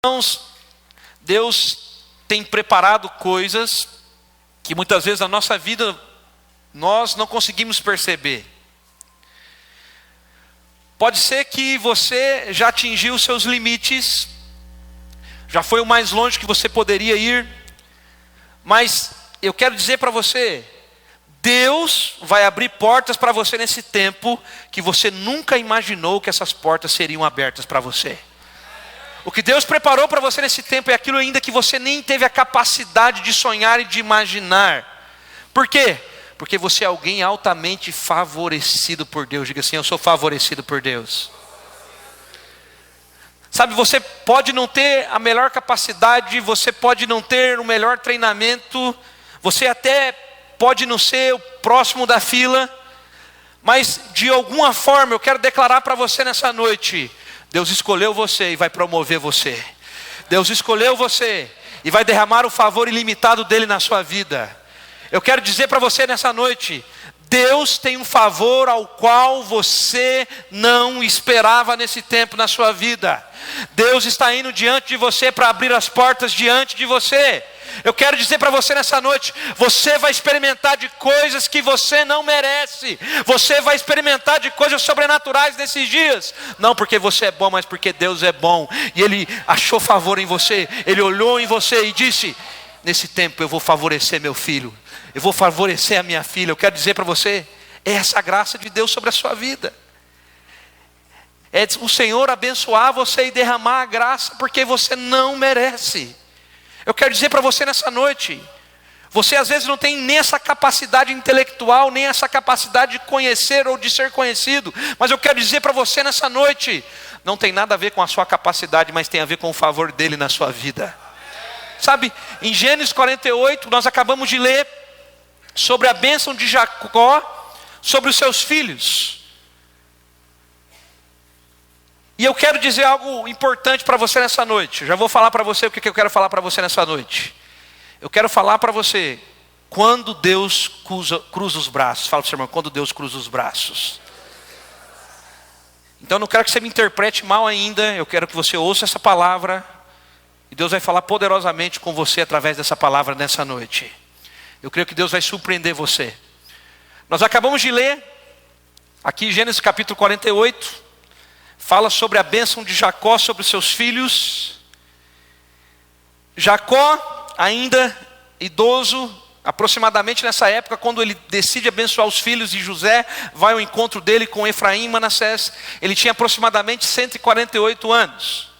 Irmãos, Deus tem preparado coisas que muitas vezes na nossa vida nós não conseguimos perceber. Pode ser que você já atingiu seus limites, já foi o mais longe que você poderia ir, mas eu quero dizer para você, Deus vai abrir portas para você nesse tempo que você nunca imaginou que essas portas seriam abertas para você. O que Deus preparou para você nesse tempo é aquilo ainda que você nem teve a capacidade de sonhar e de imaginar. Por quê? Porque você é alguém altamente favorecido por Deus. Diga assim: eu sou favorecido por Deus. Sabe, você pode não ter a melhor capacidade, você pode não ter o melhor treinamento, você até pode não ser o próximo da fila, mas de alguma forma eu quero declarar para você nessa noite: Deus escolheu você e vai promover você. Deus escolheu você e vai derramar o favor ilimitado dele na sua vida. Eu quero dizer para você nessa noite, Deus tem um favor ao qual você não esperava nesse tempo na sua vida. Deus está indo diante de você para abrir as portas diante de você. Eu quero dizer para você nessa noite, você vai experimentar de coisas que você não merece. Você vai experimentar de coisas sobrenaturais nesses dias. Não porque você é bom, mas porque Deus é bom. E Ele achou favor em você. Ele olhou em você e disse: nesse tempo eu vou favorecer meu filho. Eu vou favorecer a minha filha. Eu quero dizer para você, é essa graça de Deus sobre a sua vida. É o Senhor abençoar você e derramar a graça porque você não merece. Eu quero dizer para você nessa noite, você às vezes não tem nem essa capacidade intelectual, nem essa capacidade de conhecer ou de ser conhecido, mas eu quero dizer para você nessa noite, não tem nada a ver com a sua capacidade, mas tem a ver com o favor dele na sua vida. Sabe, em Gênesis 48, nós acabamos de ler sobre a bênção de Jacó sobre os seus filhos. E eu quero dizer algo importante para você nessa noite. Eu já vou falar para você o que eu quero falar para você nessa noite. Eu quero falar para você, quando Deus cruza os braços. Fala para o seu irmão, quando Deus cruza os braços. Então eu não quero que você me interprete mal ainda. Eu quero que você ouça essa palavra. E Deus vai falar poderosamente com você através dessa palavra nessa noite. Eu creio que Deus vai surpreender você. Nós acabamos de ler, aqui Gênesis capítulo 48. Fala sobre a bênção de Jacó sobre os seus filhos. Jacó, ainda idoso, aproximadamente nessa época, quando ele decide abençoar os filhos de José, vai ao encontro dele com Efraim e Manassés. Ele tinha aproximadamente 148 anos.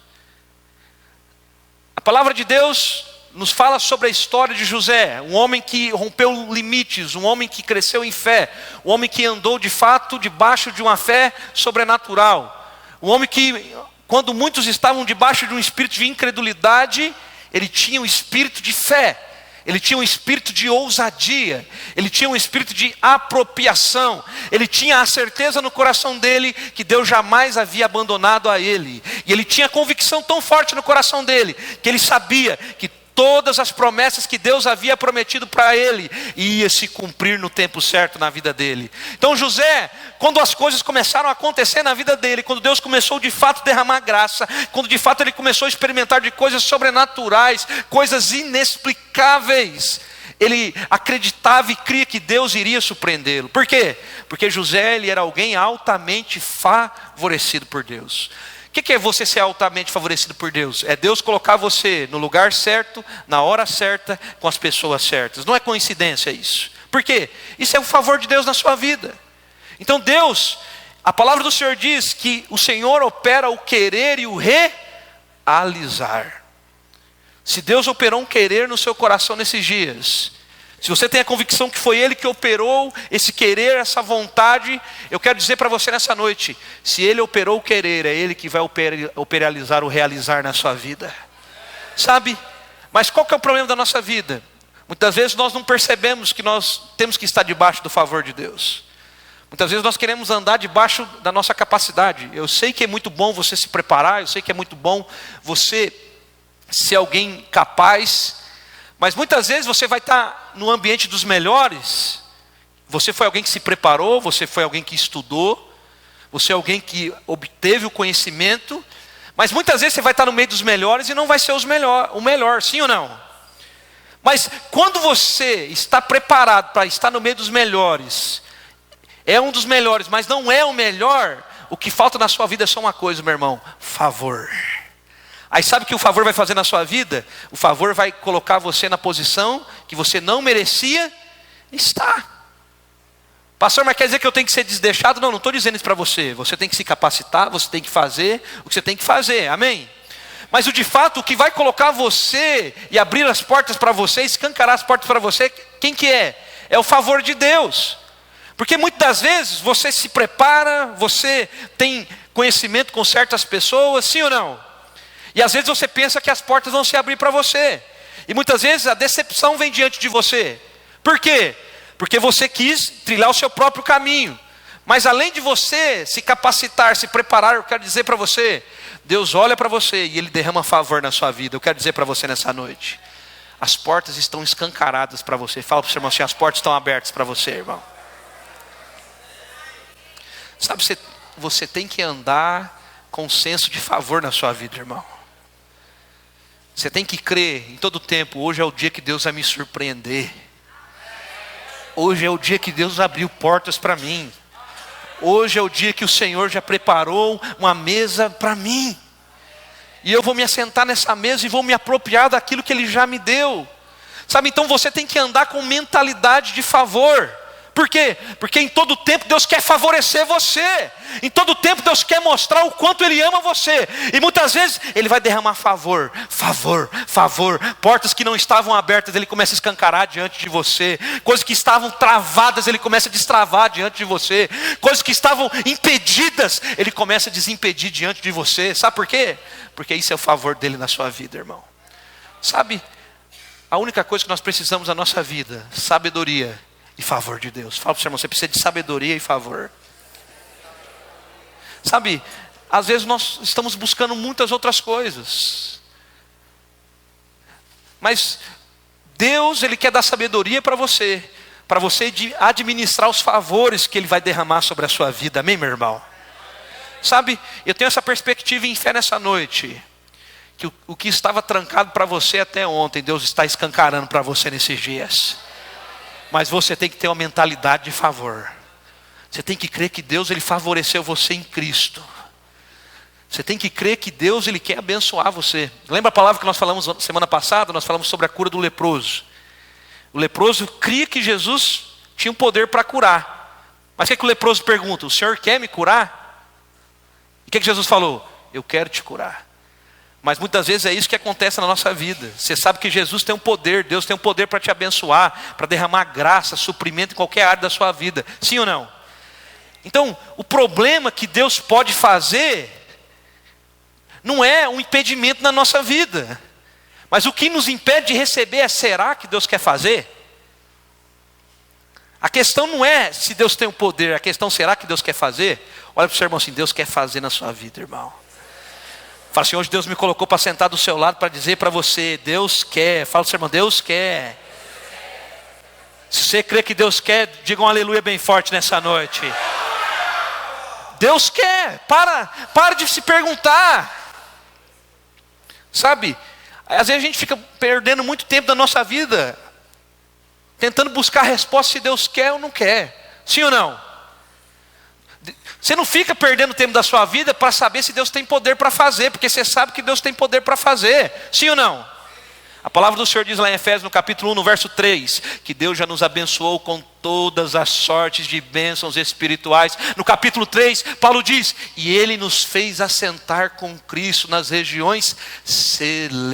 A palavra de Deus nos fala sobre a história de José, um homem que rompeu limites, um homem que cresceu em fé, um homem que andou de fato debaixo de uma fé sobrenatural. Um homem que, quando muitos estavam debaixo de um espírito de incredulidade, ele tinha um espírito de fé, ele tinha um espírito de ousadia, ele tinha um espírito de apropriação, ele tinha a certeza no coração dele que Deus jamais havia abandonado a ele, e ele tinha a convicção tão forte no coração dele, que ele sabia que todas as promessas que Deus havia prometido para ele ia se cumprir no tempo certo na vida dele. Então José, quando as coisas começaram a acontecer na vida dele, quando Deus começou de fato a derramar graça, quando de fato ele começou a experimentar de coisas sobrenaturais, coisas inexplicáveis, ele acreditava e cria que Deus iria surpreendê-lo. Por quê? Porque José, ele era alguém altamente favorecido por Deus. O que é você ser altamente favorecido por Deus? É Deus colocar você no lugar certo, na hora certa, com as pessoas certas. Não é coincidência isso. Por quê? Isso é o favor de Deus na sua vida. Então Deus, a palavra do Senhor diz que o Senhor opera o querer e o realizar. Se Deus operou um querer no seu coração nesses dias, se você tem a convicção que foi Ele que operou esse querer, essa vontade, eu quero dizer para você nessa noite, se Ele operou o querer, é Ele que vai operalizar o realizar na sua vida. Sabe? Mas qual que é o problema da nossa vida? Muitas vezes nós não percebemos que nós temos que estar debaixo do favor de Deus. Muitas vezes nós queremos andar debaixo da nossa capacidade. Eu sei que é muito bom você se preparar, eu sei que é muito bom você ser alguém capaz, mas muitas vezes você vai estar no ambiente dos melhores. Você foi alguém que se preparou, você foi alguém que estudou, você é alguém que obteve o conhecimento, Mas muitas vezes você vai estar no meio dos melhores e não vai ser o melhor, sim ou não? Mas quando você está preparado para estar no meio dos melhores, é um dos melhores, mas não é o melhor, o que falta na sua vida é só uma coisa, meu irmão: favor. Aí sabe o que o favor vai fazer na sua vida? O favor vai colocar você na posição que você não merecia estar. Pastor, mas quer dizer que eu tenho que ser desleixado? Não, não estou dizendo isso para você. Você tem que se capacitar, você tem que fazer o que você tem que fazer, amém? Mas de fato, o que vai colocar você e abrir as portas para você, escancarar as portas para você, quem que é? É o favor de Deus. Porque muitas das vezes você se prepara, você tem conhecimento com certas pessoas, sim ou não? E às vezes você pensa que as portas vão se abrir para você. E muitas vezes a decepção vem diante de você. Por quê? Porque você quis trilhar o seu próprio caminho. Mas além de você se capacitar, se preparar, eu quero dizer para você, Deus olha para você e Ele derrama favor na sua vida. Eu quero dizer para você nessa noite, as portas estão escancaradas para você. Fala para o seu irmão assim: as portas estão abertas para você, irmão. Sabe, você tem que andar com senso de favor na sua vida, irmão. Você tem que crer em todo tempo: hoje é o dia que Deus vai me surpreender. Hoje é o dia que Deus abriu portas para mim. Hoje é o dia que o Senhor já preparou uma mesa para mim. E eu vou me assentar nessa mesa e vou me apropriar daquilo que Ele já me deu. Sabe, então você tem que andar com mentalidade de favor. Por quê? Porque em todo tempo Deus quer favorecer você. Em todo tempo Deus quer mostrar o quanto Ele ama você. E muitas vezes Ele vai derramar favor. Portas que não estavam abertas, Ele começa a escancarar diante de você. Coisas que estavam travadas, Ele começa a destravar diante de você. Coisas que estavam impedidas, Ele começa a desimpedir diante de você. Sabe por quê? Porque isso é o favor dEle na sua vida, irmão. Sabe, a única coisa que nós precisamos na nossa vida: sabedoria e favor de Deus. Fala para o seu irmão: você precisa de sabedoria e favor. Sabe, às vezes nós estamos buscando muitas outras coisas, mas Deus, Ele quer dar sabedoria para você administrar os favores que Ele vai derramar sobre a sua vida, amém, meu irmão? Sabe, eu tenho essa perspectiva em fé nessa noite, que o que estava trancado para você até ontem, Deus está escancarando para você nesses dias. Mas você tem que ter uma mentalidade de favor. Você tem que crer que Deus, Ele favoreceu você em Cristo. Você tem que crer que Deus, Ele quer abençoar você. Lembra a palavra que nós falamos semana passada? Nós falamos sobre a cura do leproso. O leproso cria que Jesus tinha o poder para curar. Mas o que o leproso pergunta? O Senhor quer me curar? E o que Jesus falou? Eu quero te curar. Mas muitas vezes é isso que acontece na nossa vida. Você sabe que Jesus tem um poder, Deus tem um poder para te abençoar, para derramar graça, suprimento em qualquer área da sua vida. Sim ou não? Então, o problema que Deus pode fazer não é um impedimento na nossa vida. Mas o que nos impede de receber é: será que Deus quer fazer? A questão não é se Deus tem o poder, a questão: será que Deus quer fazer? Olha para o seu irmão assim: Deus quer fazer na sua vida, irmão. Fala assim: hoje Deus me colocou para sentar do seu lado para dizer para você: Deus quer. Fala para o seu irmão: Deus quer. Se você crê que Deus quer, diga um aleluia bem forte nessa noite. Deus quer. Para de se perguntar. Sabe, às vezes a gente fica perdendo muito tempo da nossa vida tentando buscar a resposta se Deus quer ou não quer. Sim ou não? Você não fica perdendo tempo da sua vida para saber se Deus tem poder para fazer, porque você sabe que Deus tem poder para fazer. Sim ou não? A palavra do Senhor diz lá em Efésios, no capítulo 1, no verso 3, que Deus já nos abençoou com todas as sortes de bênçãos espirituais. No capítulo 3, Paulo diz: e Ele nos fez assentar com Cristo nas regiões celestiais.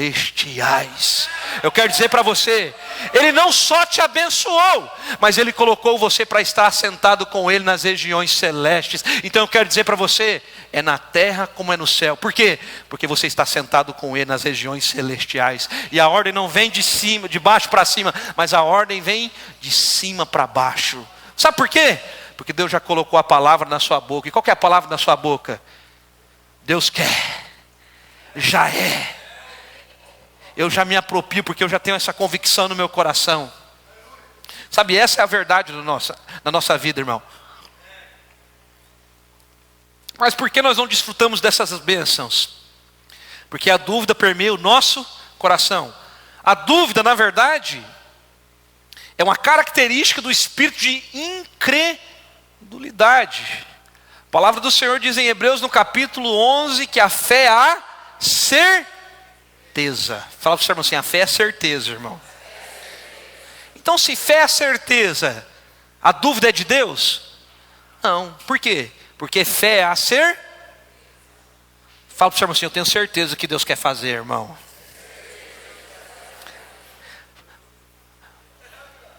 Eu quero dizer para você, Ele não só te abençoou, mas Ele colocou você para estar assentado com Ele nas regiões celestes. Então eu quero dizer para você, é na terra como é no céu. Por quê? Porque você está sentado com Ele nas regiões celestiais. E a ordem não vem de cima, de baixo para cima, mas a ordem vem de cima para baixo. Sabe por quê? Porque Deus já colocou a palavra na sua boca. E qual que é a palavra na sua boca? Deus quer. Já é. Eu já me aproprio porque eu já tenho essa convicção no meu coração. Sabe, essa é a verdade da nossa vida, irmão. Mas por que nós não desfrutamos dessas bênçãos? Porque a dúvida permeia o nosso coração. A dúvida, na verdade, é uma característica do espírito de incredulidade. A palavra do Senhor diz em Hebreus no capítulo 11 que a fé é a certeza. Fala para o irmão assim, a fé é certeza, irmão. Então, se fé é certeza, a dúvida é de Deus? Não. Por quê? Porque fé é a certeza. Fala para o irmão assim, eu tenho certeza que Deus quer fazer, irmão.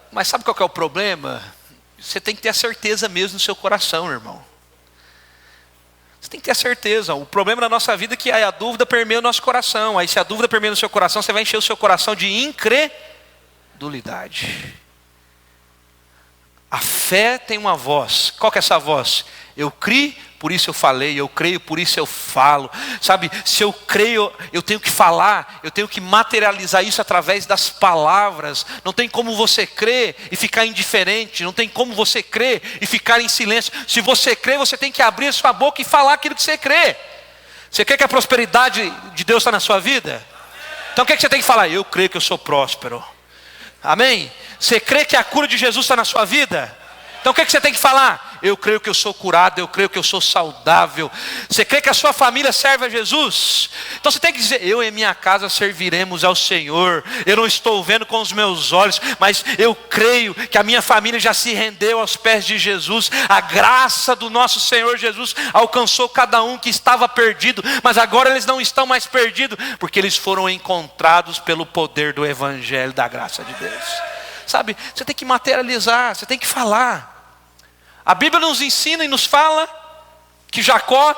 Mas sabe qual que é o problema? Você tem que ter a certeza mesmo no seu coração, irmão. Você tem que ter a certeza. O problema na nossa vida é que a dúvida permeia o nosso coração. Aí se a dúvida permeia no seu coração, você vai encher o seu coração de incredulidade. A fé tem uma voz. Qual que é essa voz? Eu criei, por isso eu falei. Eu creio, por isso eu falo. Sabe, se eu creio, eu tenho que falar. Eu tenho que materializar isso através das palavras. Não tem como você crer e ficar indiferente. Não tem como você crer e ficar em silêncio. Se você crê, você tem que abrir a sua boca e falar aquilo que você crê. Você quer que a prosperidade de Deus está na sua vida? Então o que você tem que falar? Eu creio que eu sou próspero. Amém? Você crê que a cura de Jesus está na sua vida? Então o que você tem que falar? Eu creio que eu sou curado, eu creio que eu sou saudável. Você crê que a sua família serve a Jesus? Então você tem que dizer, eu e minha casa serviremos ao Senhor. Eu não estou vendo com os meus olhos, mas eu creio que a minha família já se rendeu aos pés de Jesus. A graça do nosso Senhor Jesus alcançou cada um que estava perdido, mas agora eles não estão mais perdidos, porque eles foram encontrados pelo poder do Evangelho da graça de Deus. Sabe, você tem que materializar, você tem que falar. A Bíblia nos ensina e nos fala que Jacó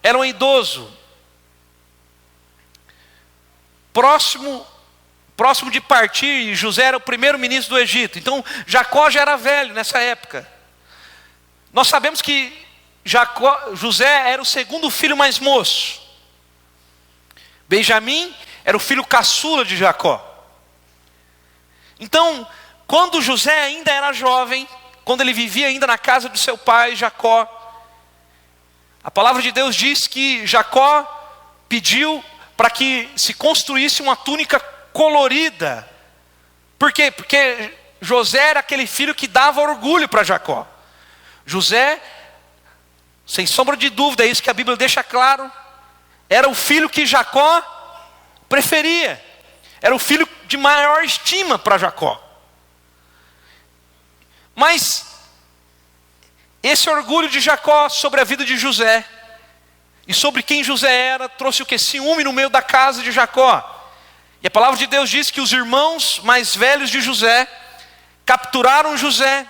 era um idoso, próximo de partir, e José era o primeiro ministro do Egito. Então Jacó já era velho nessa época. Nós sabemos que José era o segundo filho mais moço. Benjamim era o filho caçula de Jacó. Então, quando José ainda era jovem, quando ele vivia ainda na casa de seu pai, Jacó, a palavra de Deus diz que Jacó pediu para que se construísse uma túnica colorida. Por quê? Porque José era aquele filho que dava orgulho para Jacó. José, sem sombra de dúvida, é isso que a Bíblia deixa claro, era o filho que Jacó preferia. Era o filho de maior estima para Jacó. Mas esse orgulho de Jacó sobre a vida de José e sobre quem José era, trouxe o que? Ciúme no meio da casa de Jacó. E a palavra de Deus diz que os irmãos mais velhos de José capturaram José,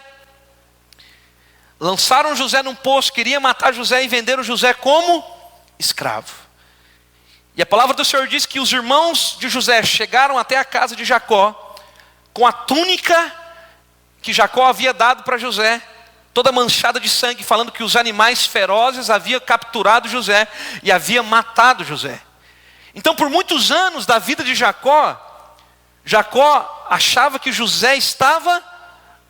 lançaram José num poço, queriam matar José e venderam José como escravo. E a palavra do Senhor diz que os irmãos de José chegaram até a casa de Jacó com a túnica que Jacó havia dado para José, toda manchada de sangue, falando que os animais ferozes haviam capturado José e haviam matado José. Então, por muitos anos da vida de Jacó achava que José estava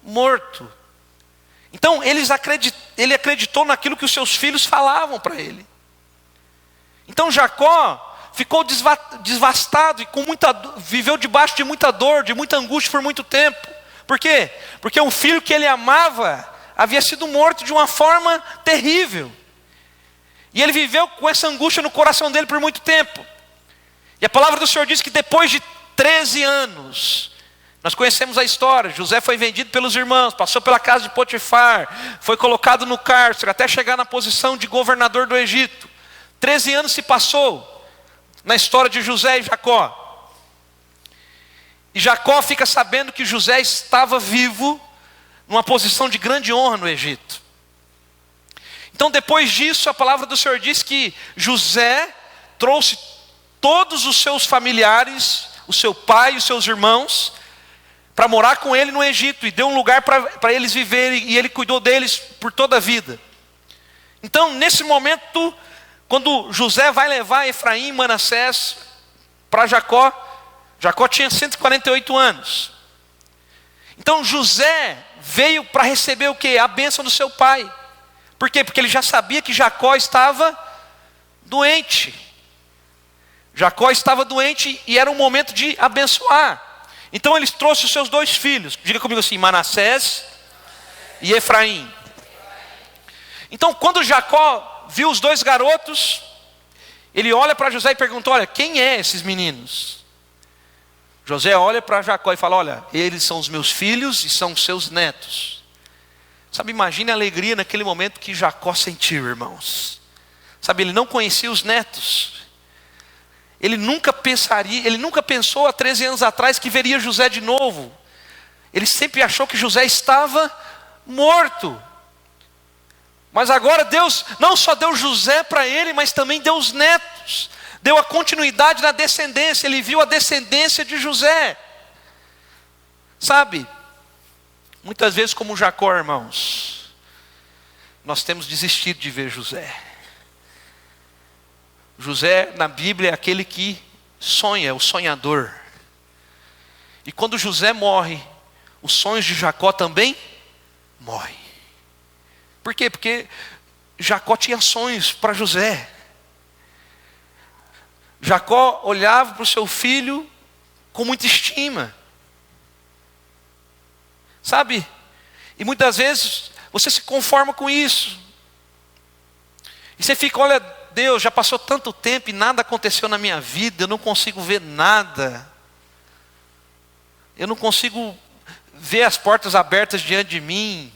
morto. Então, ele acreditou naquilo que os seus filhos falavam para ele. Então, Jacó ficou devastado e viveu debaixo de muita dor, de muita angústia por muito tempo. Por quê? Porque um filho que ele amava havia sido morto de uma forma terrível. E ele viveu com essa angústia no coração dele por muito tempo. E a palavra do Senhor diz que depois de 13 anos, nós conhecemos a história, José foi vendido pelos irmãos, passou pela casa de Potifar, foi colocado no cárcere, até chegar na posição de governador do Egito. 13 anos se passou na história de José e Jacó. E Jacó fica sabendo que José estava vivo, numa posição de grande honra no Egito. Então depois disso, a palavra do Senhor diz que José trouxe todos os seus familiares, o seu pai e os seus irmãos, para morar com ele no Egito, e deu um lugar para eles viverem, e ele cuidou deles por toda a vida. Então nesse momento, quando José vai levar Efraim e Manassés para Jacó tinha 148 anos. Então José veio para receber o quê? A bênção do seu pai. Por quê? Porque ele já sabia que Jacó estava doente. Jacó estava doente e era um momento de abençoar. Então ele trouxe os seus 2 filhos. Diga comigo assim: Manassés e Efraim. Então quando Jacó viu os 2 garotos, ele olha para José e pergunta: olha, quem é esses meninos? José olha para Jacó e fala: olha, eles são os meus filhos e são os seus netos. Sabe, imagine a alegria naquele momento que Jacó sentiu, irmãos. Sabe, ele não conhecia os netos. Ele nunca pensou há 13 anos atrás que veria José de novo. Ele sempre achou que José estava morto. Mas agora Deus não só deu José para ele, mas também deu os netos. Deu a continuidade na descendência. Ele viu a descendência de José. Sabe, muitas vezes como Jacó, irmãos, nós temos desistido de ver José. José na Bíblia é aquele que sonha, é o sonhador. E quando José morre, os sonhos de Jacó também morrem. Por quê? Porque Jacó tinha sonhos para José. Jacó olhava para o seu filho com muita estima. Sabe? E muitas vezes você se conforma com isso. E você fica: olha, Deus, já passou tanto tempo e nada aconteceu na minha vida, eu não consigo ver nada. Eu não consigo ver as portas abertas diante de mim.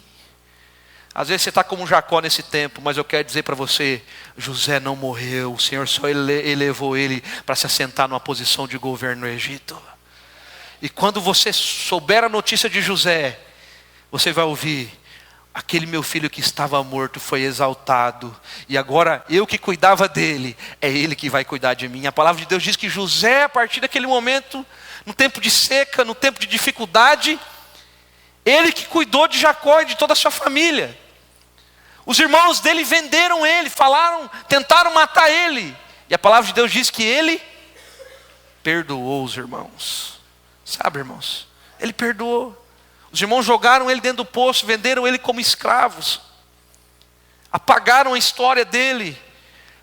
Às vezes você está como Jacó nesse tempo, mas eu quero dizer para você: José não morreu, o Senhor só elevou ele para se assentar numa posição de governo no Egito. E quando você souber a notícia de José, você vai ouvir: aquele meu filho que estava morto foi exaltado, e agora eu que cuidava dele, é ele que vai cuidar de mim. A palavra de Deus diz que José, a partir daquele momento, no tempo de seca, no tempo de dificuldade, ele que cuidou de Jacó e de toda a sua família. Os irmãos dele venderam ele, tentaram matar ele, e a palavra de Deus diz que ele perdoou os irmãos. Sabe, irmãos, ele perdoou. Os irmãos jogaram ele dentro do poço, venderam ele como escravos, apagaram a história dele.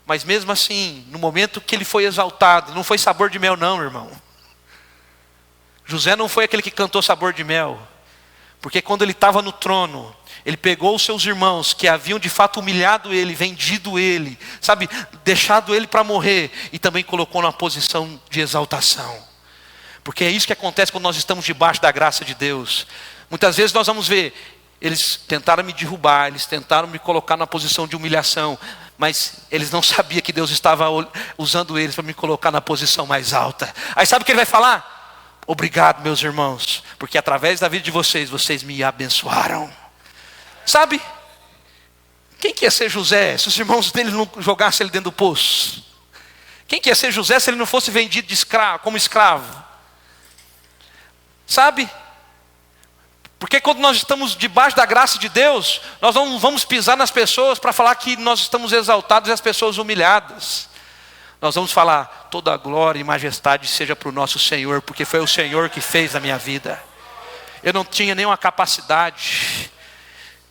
Mas mesmo assim, no momento que ele foi exaltado, não foi sabor de mel não, irmão. José não foi aquele que cantou sabor de mel. Porque quando ele estava no trono, ele pegou os seus irmãos que haviam de fato humilhado ele, vendido ele, sabe, deixado ele para morrer, e também colocou numa posição de exaltação. Porque é isso que acontece quando nós estamos debaixo da graça de Deus. Muitas vezes nós vamos ver, eles tentaram me derrubar, eles tentaram me colocar na posição de humilhação, mas eles não sabiam que Deus estava usando eles para me colocar na posição mais alta. Aí sabe o que ele vai falar? Obrigado, meus irmãos, porque através da vida de vocês, vocês me abençoaram. Sabe? Quem que ia ser José se os irmãos dele não jogassem ele dentro do poço? Quem que ia ser José se ele não fosse vendido como escravo? Sabe? Porque quando nós estamos debaixo da graça de Deus, nós não vamos pisar nas pessoas para falar que nós estamos exaltados e as pessoas humilhadas. Nós vamos falar: toda a glória e majestade seja para o nosso Senhor, porque foi o Senhor que fez na minha vida. Eu não tinha nenhuma capacidade.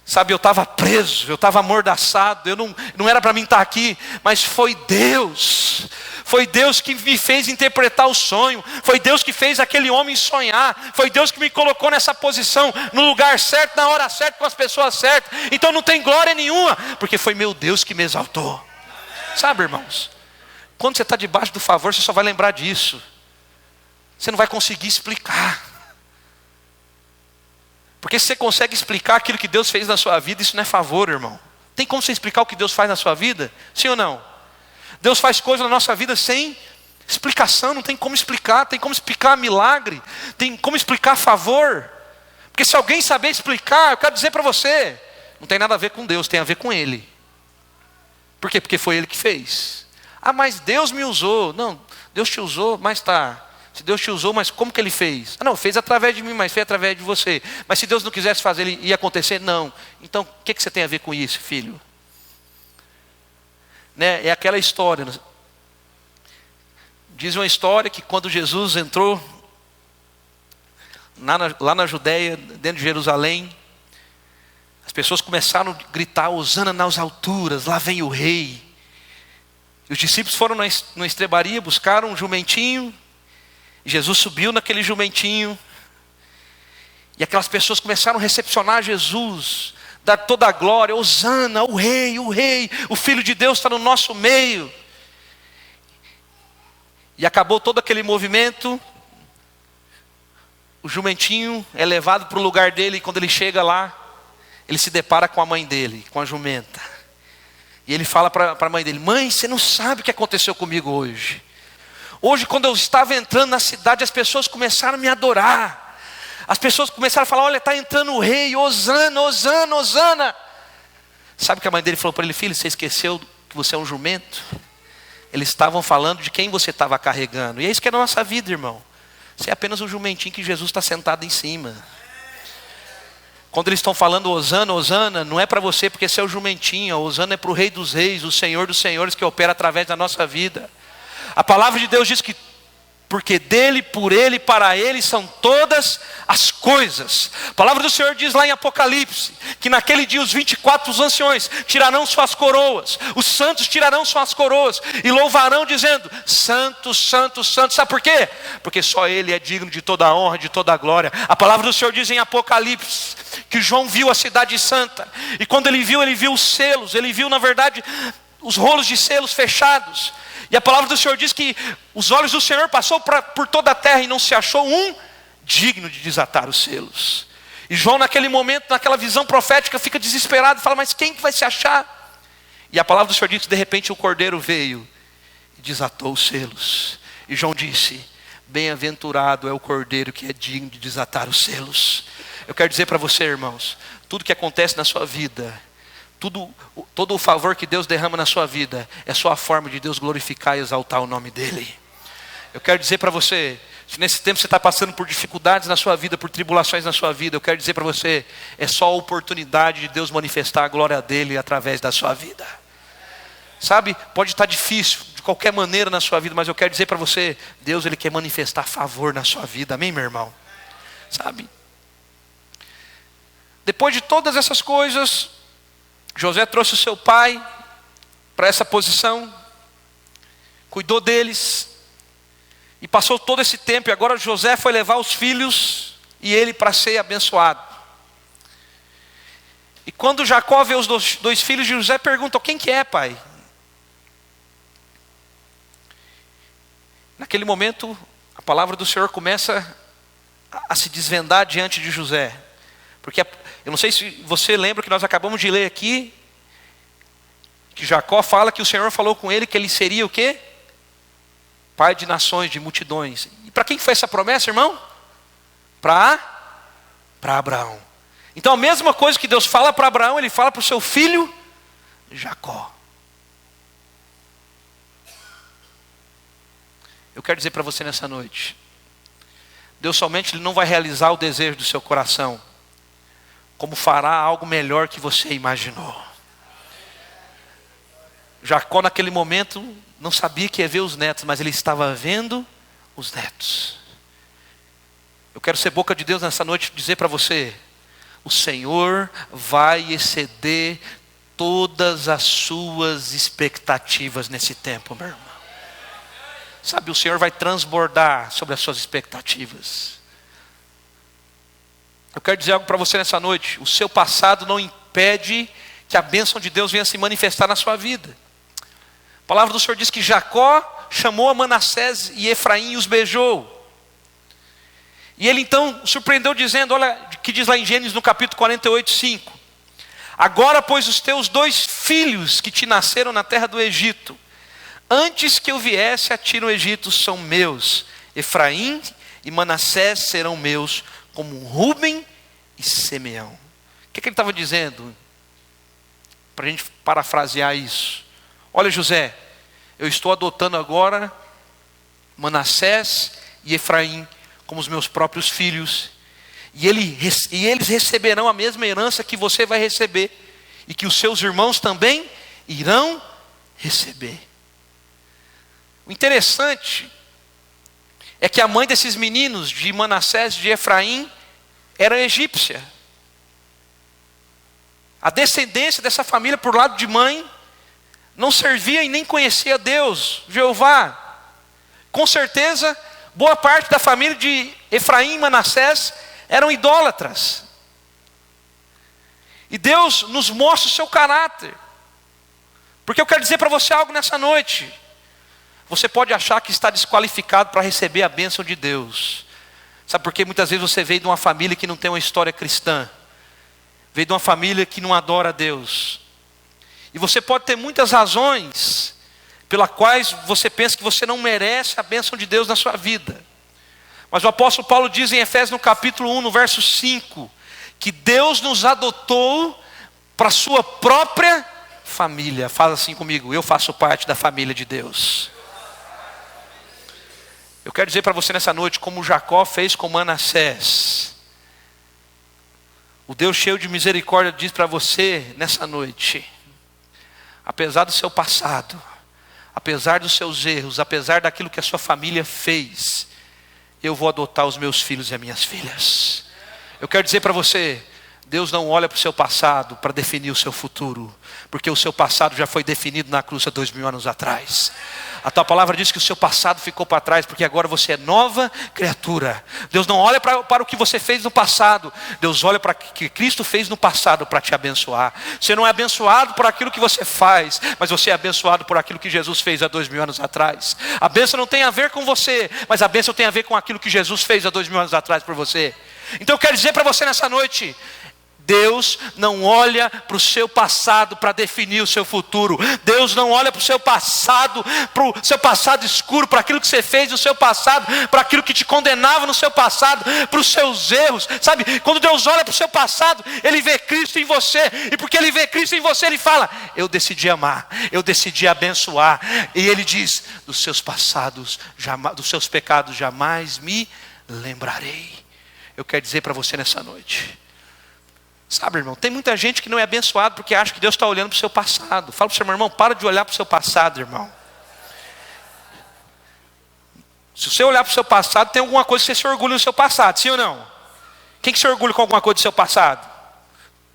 Sabe, eu estava preso, eu estava amordaçado, não era para mim estar aqui, mas foi Deus. Foi Deus que me fez interpretar o sonho. Foi Deus que fez aquele homem sonhar. Foi Deus que me colocou nessa posição, no lugar certo, na hora certa, com as pessoas certas. Então não tem glória nenhuma, porque foi meu Deus que me exaltou. Sabe, irmãos, quando você está debaixo do favor, você só vai lembrar disso. Você não vai conseguir explicar. Porque se você consegue explicar aquilo que Deus fez na sua vida, isso não é favor, irmão. Tem como você explicar o que Deus faz na sua vida? Sim ou não? Deus faz coisas na nossa vida sem explicação, não tem como explicar. Tem como explicar milagre, tem como explicar favor. Porque se alguém saber explicar, eu quero dizer para você, não tem nada a ver com Deus, tem a ver com Ele. Por quê? Porque foi Ele que fez. Ah, mas Deus me usou. Não, Deus te usou, mas tá. Se Deus te usou, mas como que Ele fez? Ah, não, fez através de mim, mas fez através de você. Mas se Deus não quisesse fazer, Ele ia acontecer? Não. Então, o que você tem a ver com isso, filho? Né? É aquela história. Diz uma história que quando Jesus entrou lá na Judéia, dentro de Jerusalém, as pessoas começaram a gritar: hosana nas alturas, lá vem o rei. E os discípulos foram na estrebaria, buscaram um jumentinho. E Jesus subiu naquele jumentinho. E aquelas pessoas começaram a recepcionar Jesus, dar toda a glória. Hosana, o rei, o Filho de Deus está no nosso meio. E acabou todo aquele movimento. O jumentinho é levado para o lugar dele. E quando ele chega lá, ele se depara com a mãe dele, com a jumenta. E ele fala para a mãe dele: mãe, você não sabe o que aconteceu comigo hoje. Hoje, quando eu estava entrando na cidade, as pessoas começaram a me adorar. As pessoas começaram a falar: olha, está entrando o rei, Hosana, Hosana, Hosana. Sabe o que a mãe dele falou para ele? Filho, você esqueceu que você é um jumento? Eles estavam falando de quem você estava carregando. E é isso que é a nossa vida, irmão. Você é apenas um jumentinho que Jesus está sentado em cima. Quando eles estão falando Hosana, Hosana, não é para você porque você é o jumentinho. Hosana é para o Rei dos Reis, o Senhor dos Senhores, que opera através da nossa vida. A palavra de Deus diz que porque dele, por ele, para ele são todas as coisas. A palavra do Senhor diz lá em Apocalipse, que naquele dia os 24 anciões tirarão suas coroas, os santos tirarão suas coroas e louvarão dizendo: santo, santo, santo. Sabe por quê? Porque só ele é digno de toda a honra, de toda a glória. A palavra do Senhor diz em Apocalipse que João viu a cidade santa, e quando ele viu os selos, ele viu na verdade os rolos de selos fechados. E a palavra do Senhor diz que os olhos do Senhor passou por toda a terra e não se achou um digno de desatar os selos. E João naquele momento, naquela visão profética, fica desesperado e fala: mas quem que vai se achar? E a palavra do Senhor diz que de repente o cordeiro veio e desatou os selos. E João disse: bem-aventurado é o cordeiro que é digno de desatar os selos. Eu quero dizer para você, irmãos, tudo que acontece na sua vida, todo o favor que Deus derrama na sua vida, é só a forma de Deus glorificar e exaltar o nome dEle. Eu quero dizer para você, se nesse tempo você está passando por dificuldades na sua vida, por tribulações na sua vida, eu quero dizer para você, é só a oportunidade de Deus manifestar a glória dEle através da sua vida. Sabe, pode estar difícil de qualquer maneira na sua vida, mas eu quero dizer para você, Deus Ele quer manifestar favor na sua vida, amém, meu irmão? Sabe, depois de todas essas coisas, José trouxe o seu pai para essa posição, cuidou deles, e passou todo esse tempo, e agora José foi levar os filhos, e ele para ser abençoado. E quando Jacó vê os dois filhos de José, pergunta: quem que é, pai? Naquele momento, a palavra do Senhor começa a se desvendar diante de José. Porque eu não sei se você lembra que nós acabamos de ler aqui, que Jacó fala que o Senhor falou com ele que ele seria o quê? Pai de nações, de multidões. E para quem foi essa promessa, irmão? Para Abraão. Então a mesma coisa que Deus fala para Abraão, Ele fala para o seu filho Jacó. Eu quero dizer para você nessa noite, Deus somente Ele não vai realizar o desejo do seu coração, como fará algo melhor que você imaginou. Jacó naquele momento não sabia que ia ver os netos, mas ele estava vendo os netos. Eu quero ser boca de Deus nessa noite e dizer para você: o Senhor vai exceder todas as suas expectativas nesse tempo, meu irmão. Sabe, o Senhor vai transbordar sobre as suas expectativas. Eu quero dizer algo para você nessa noite: o seu passado não impede que a bênção de Deus venha se manifestar na sua vida. A palavra do Senhor diz que Jacó chamou a Manassés e Efraim e os beijou. E ele então surpreendeu dizendo, olha que diz lá em Gênesis no capítulo 48, 5. Agora pois os teus 2 filhos que te nasceram na terra do Egito, antes que eu viesse a ti no Egito, são meus. Efraim e Manassés serão meus, como Rúben e Simeão. O que ele estava dizendo? Para a gente parafrasear isso. Olha, José, eu estou adotando agora Manassés e Efraim como os meus próprios filhos. E eles receberão a mesma herança que você vai receber. E que os seus irmãos também irão receber. O interessante é que a mãe desses meninos, de Manassés e de Efraim, era egípcia. A descendência dessa família por lado de mãe não servia e nem conhecia Deus, Jeová. Com certeza, boa parte da família de Efraim e Manassés eram idólatras. E Deus nos mostra o seu caráter. Porque eu quero dizer para você algo nessa noite. Você pode achar que está desqualificado para receber a bênção de Deus. Sabe por quê? Muitas vezes você veio de uma família que não tem uma história cristã. Veio de uma família que não adora a Deus. E você pode ter muitas razões pelas quais você pensa que você não merece a bênção de Deus na sua vida. Mas o apóstolo Paulo diz em Efésios no capítulo 1, no verso 5, que Deus nos adotou para a sua própria família. Fala assim comigo: eu faço parte da família de Deus. Eu quero dizer para você nessa noite, como Jacó fez com Manassés. O Deus cheio de misericórdia diz para você nessa noite: apesar do seu passado, apesar dos seus erros, apesar daquilo que a sua família fez, eu vou adotar os meus filhos e as minhas filhas. Eu quero dizer para você, Deus não olha para o seu passado para definir o seu futuro, porque o seu passado já foi definido na cruz há 2000 anos atrás. A tua palavra diz que o seu passado ficou para trás, porque agora você é nova criatura. Deus não olha para o que você fez no passado, Deus olha para o que Cristo fez no passado para te abençoar. Você não é abençoado por aquilo que você faz, mas você é abençoado por aquilo que Jesus fez há 2000 anos atrás. A bênção não tem a ver com você, mas a bênção tem a ver com aquilo que Jesus fez há 2000 anos atrás por você. Então eu quero dizer para você nessa noite: Deus não olha para o seu passado para definir o seu futuro. Deus não olha para o seu passado escuro, para aquilo que você fez no seu passado, para aquilo que te condenava no seu passado, para os seus erros. Sabe, quando Deus olha para o seu passado, Ele vê Cristo em você. E porque Ele vê Cristo em você, Ele fala: eu decidi amar, eu decidi abençoar. E Ele diz: dos seus passados, dos seus pecados jamais me lembrarei. Eu quero dizer para você nessa noite, sabe, irmão, tem muita gente que não é abençoado porque acha que Deus está olhando para o seu passado. Fala para o seu irmão: para de olhar para o seu passado, irmão. Se você olhar para o seu passado, tem alguma coisa que você se orgulha no seu passado, sim ou não? Quem que se orgulha com alguma coisa do seu passado?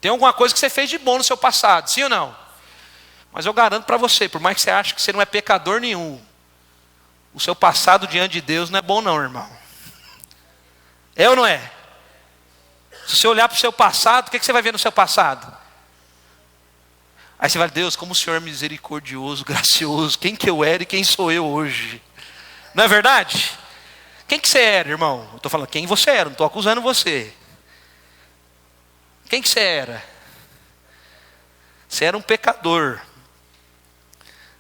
Tem alguma coisa que você fez de bom no seu passado, sim ou não? Mas eu garanto para você, por mais que você ache que você não é pecador nenhum, o seu passado diante de Deus não é bom não, irmão. É ou não é? Se você olhar para o seu passado, o que você vai ver no seu passado? Aí você vai: Deus, como o Senhor é misericordioso, gracioso. Quem que eu era e quem sou eu hoje? Não é verdade? Quem que você era, irmão? Eu estou falando quem você era, não estou acusando você. Quem que você era? Você era um pecador.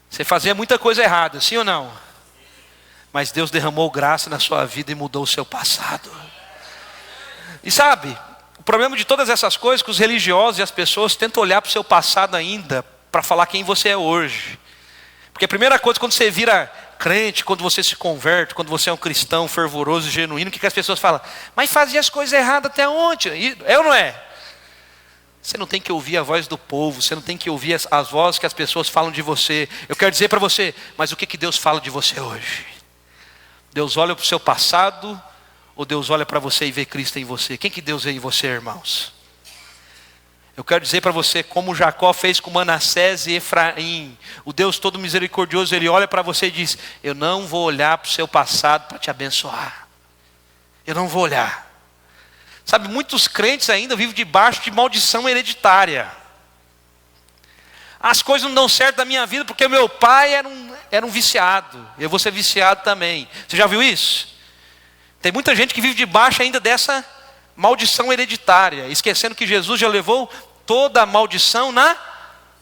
Você fazia muita coisa errada, sim ou não? Mas Deus derramou graça na sua vida e mudou o seu passado. E sabe, o problema de todas essas coisas é que os religiosos e as pessoas tentam olhar para o seu passado ainda para falar quem você é hoje. Porque a primeira coisa, quando você vira crente, quando você se converte, quando você é um cristão fervoroso e genuíno, o que as pessoas falam? Mas fazia as coisas erradas até ontem. É ou não é? Você não tem que ouvir a voz do povo, você não tem que ouvir as vozes que as pessoas falam de você. Eu quero dizer para você, mas o que Deus fala de você hoje? Deus olha para o seu passado, ou Deus olha para você e vê Cristo em você? Quem que Deus vê em você, irmãos? Eu quero dizer para você, como Jacó fez com Manassés e Efraim, o Deus todo misericordioso, Ele olha para você e diz: eu não vou olhar para o seu passado para te abençoar. Eu não vou olhar. Sabe, muitos crentes ainda vivem debaixo de maldição hereditária. As coisas não dão certo na minha vida porque meu pai era um viciado. Eu vou ser viciado também. Você já viu isso? Tem muita gente que vive debaixo ainda dessa maldição hereditária, esquecendo que Jesus já levou toda a maldição na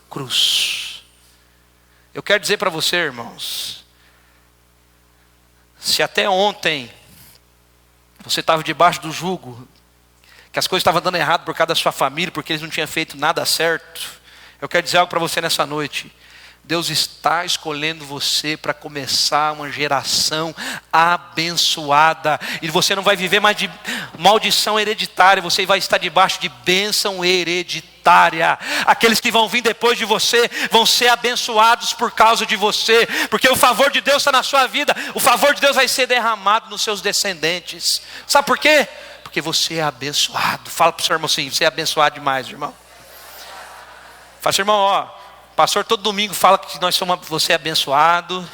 cruz. Eu quero dizer para você, irmãos, se até ontem você estava debaixo do jugo, que as coisas estavam dando errado por causa da sua família, porque eles não tinham feito nada certo, eu quero dizer algo para você nessa noite. Deus está escolhendo você para começar uma geração abençoada. E você não vai viver mais de maldição hereditária, você vai estar debaixo de bênção hereditária. Aqueles que vão vir depois de você vão ser abençoados por causa de você, porque o favor de Deus está na sua vida. O favor de Deus vai ser derramado nos seus descendentes. Sabe por quê? Porque você é abençoado. Fala para o seu irmão assim: você é abençoado demais, irmão. Fala, irmão, pastor todo domingo fala que você é abençoado,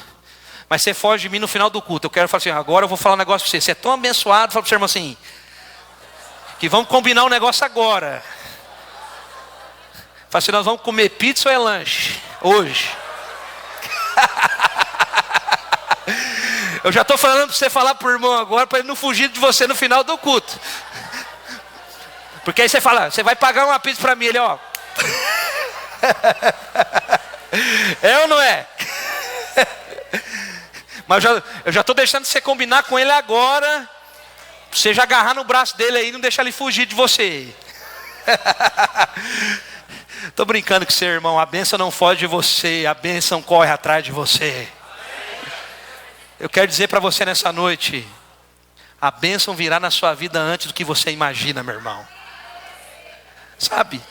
mas você foge de mim no final do culto. Eu quero falar assim, agora eu vou falar um negócio para você. Você é tão abençoado, fala para o seu irmão assim, que vamos combinar um negócio agora. Fala assim, nós vamos comer pizza ou é lanche? Hoje. Eu já estou falando para você falar para o irmão agora, para ele não fugir de você no final do culto. Porque aí você fala, você vai pagar uma pizza para mim, ele ó. É ou não é? Mas eu já estou deixando você combinar com ele agora, para você já agarrar no braço dele aí e não deixar ele fugir de você. Estou brincando com você, irmão. A bênção não foge de você, a bênção corre atrás de você. Eu quero dizer para você nessa noite, a bênção virá na sua vida antes do que você imagina, meu irmão. Sabe?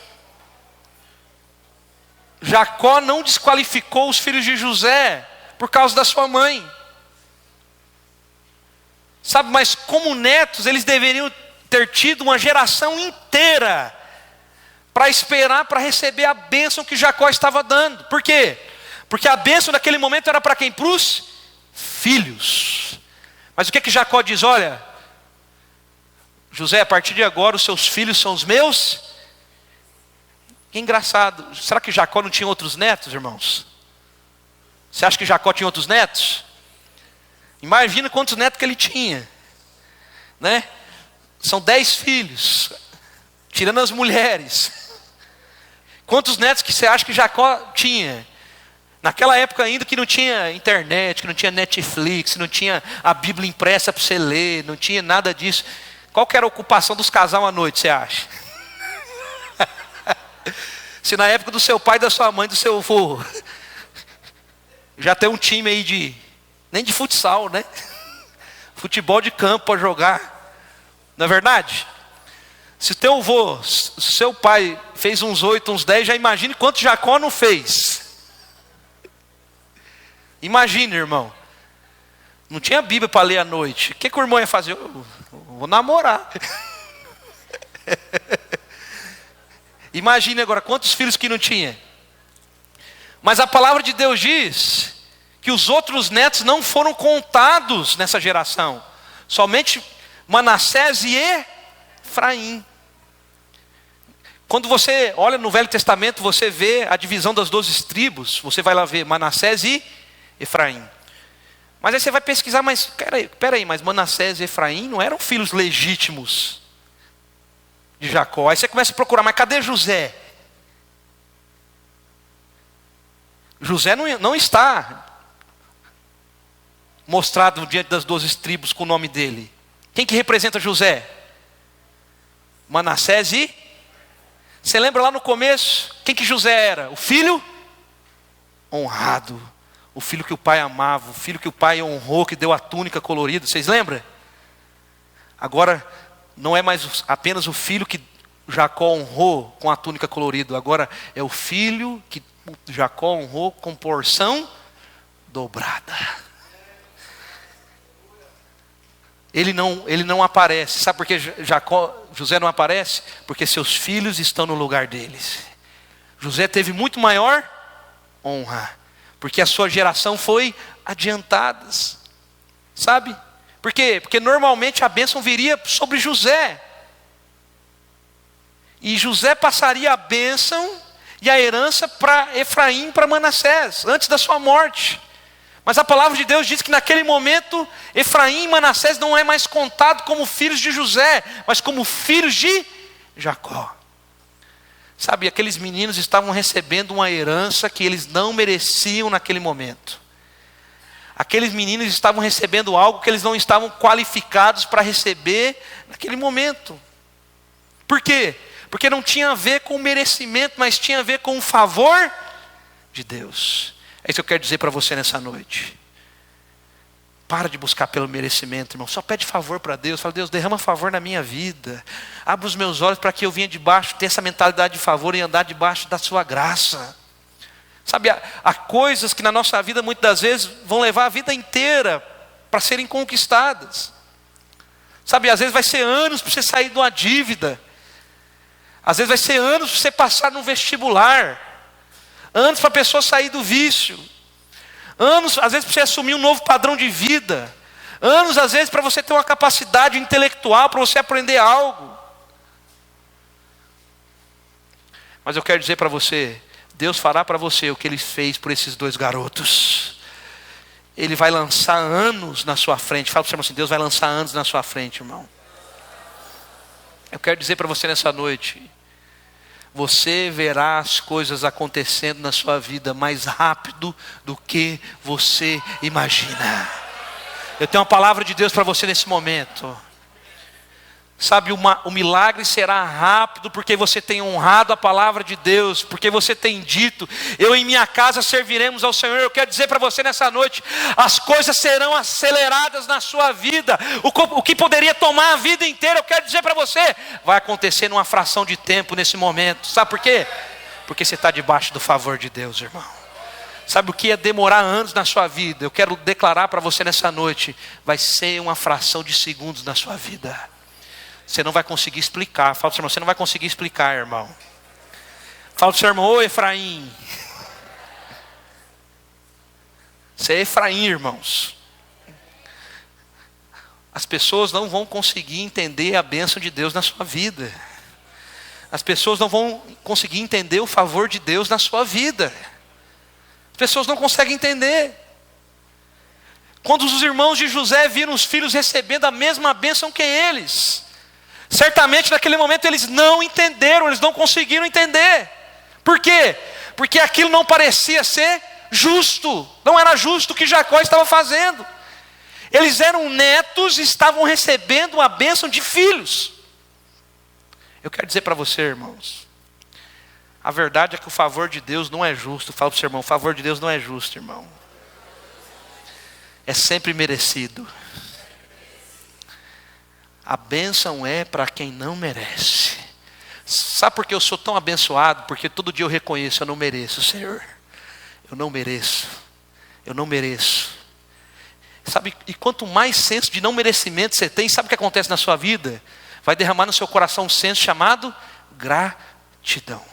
Jacó não desqualificou os filhos de José por causa da sua mãe. Sabe, mas como netos, eles deveriam ter tido uma geração inteira para esperar, para receber a bênção que Jacó estava dando. Por quê? Porque a bênção naquele momento era para quem? Para os filhos. Mas o que Jacó diz? Olha, José, a partir de agora os seus filhos são os meus. Que engraçado, será que Jacó não tinha outros netos, irmãos? Você acha que Jacó tinha outros netos? Imagina quantos netos que ele tinha, né? São 10 filhos, tirando as mulheres. Quantos netos que você acha que Jacó tinha? Naquela época ainda que não tinha internet, que não tinha Netflix, não tinha a Bíblia impressa para você ler, não tinha nada disso. Qual que era a ocupação dos casais à noite, você acha? Se na época do seu pai, da sua mãe, do seu avô, já tem um time aí nem de futsal, né? Futebol de campo para jogar. Não é verdade? Se teu avô, seu pai fez uns 8, uns 10, já imagine quanto Jacó não fez. Imagine, irmão. Não tinha Bíblia para ler à noite. O que o irmão ia fazer? Eu vou namorar. Imagine agora quantos filhos que não tinha. Mas a palavra de Deus diz que os outros netos não foram contados nessa geração. Somente Manassés e Efraim. Quando você olha no Velho Testamento, você vê a divisão das 12 tribos. Você vai lá ver Manassés e Efraim. Mas aí você vai pesquisar, mas peraí, mas Manassés e Efraim não eram filhos legítimos de Jacó. Aí você começa a procurar, mas cadê José? José não está mostrado diante das 12 tribos com o nome dele. Quem que representa José? Manassés e... Você lembra lá no começo? Quem que José era? O filho honrado. O filho que o pai amava. O filho que o pai honrou, que deu a túnica colorida. Vocês lembram? Agora, não é mais apenas o filho que Jacó honrou com a túnica colorida. Agora é o filho que Jacó honrou com porção dobrada. Ele não aparece. Sabe por que José não aparece? Porque seus filhos estão no lugar deles. José teve muito maior honra, porque a sua geração foi adiantada. Sabe? Por quê? Porque normalmente a bênção viria sobre José. E José passaria a bênção e a herança para Efraim, para Manassés, antes da sua morte. Mas a palavra de Deus diz que naquele momento, Efraim e Manassés não é mais contado como filhos de José, mas como filhos de Jacó. Sabe, aqueles meninos estavam recebendo uma herança que eles não mereciam naquele momento. Aqueles meninos estavam recebendo algo que eles não estavam qualificados para receber naquele momento. Por quê? Porque não tinha a ver com o merecimento, mas tinha a ver com o favor de Deus. É isso que eu quero dizer para você nessa noite. Para de buscar pelo merecimento, irmão. Só pede favor para Deus. Fala, Deus, derrama favor na minha vida. Abra os meus olhos para que eu venha debaixo, ter essa mentalidade de favor e andar debaixo da sua graça. Sabe, há coisas que na nossa vida muitas das vezes vão levar a vida inteira para serem conquistadas. Sabe, às vezes vai ser anos para você sair de uma dívida. Às vezes vai ser anos para você passar no vestibular. anos para a pessoa sair do vício, anos às vezes para você assumir um novo padrão de vida, anos às vezes para você ter uma capacidade intelectual, para você aprender algo. Mas eu quero dizer para você, Deus fará para você o que Ele fez por esses 2 garotos. Ele vai lançar anos na sua frente. Fala para o seu irmão assim, Deus vai lançar anos na sua frente, irmão. Eu quero dizer para você nessa noite, você verá as coisas acontecendo na sua vida mais rápido do que você imagina. Eu tenho uma palavra de Deus para você nesse momento. Sabe, o milagre será rápido porque você tem honrado a palavra de Deus, porque você tem dito, eu em minha casa serviremos ao Senhor. Eu quero dizer para você nessa noite, as coisas serão aceleradas na sua vida. O que poderia tomar a vida inteira, eu quero dizer para você, vai acontecer numa fração de tempo nesse momento. Sabe por quê? Porque você está debaixo do favor de Deus, irmão. Sabe o que ia demorar anos na sua vida? Eu quero declarar para você nessa noite, vai ser uma fração de segundos na sua vida. Você não vai conseguir explicar. Fala para o seu irmão, você não vai conseguir explicar, irmão. Fala para o seu irmão, ô Efraim. Você é Efraim, irmãos. As pessoas não vão conseguir entender a bênção de Deus na sua vida. As pessoas não vão conseguir entender o favor de Deus na sua vida. As pessoas não conseguem entender. Quando os irmãos de José viram os filhos recebendo a mesma bênção que eles, certamente naquele momento eles não entenderam, eles não conseguiram entender. Por quê? Porque aquilo não parecia ser justo. Não era justo o que Jacó estava fazendo. Eles eram netos e estavam recebendo a bênção de filhos. Eu quero dizer para você, irmãos, a verdade é que o favor de Deus não é justo. Fala para o seu irmão, o favor de Deus não é justo, irmão. É sempre merecido. A bênção é para quem não merece. Sabe por que eu sou tão abençoado? Porque todo dia eu reconheço, eu não mereço, Senhor. Eu não mereço. Eu não mereço. Sabe, e quanto mais senso de não merecimento você tem, sabe o que acontece na sua vida? Vai derramar no seu coração um senso chamado gratidão.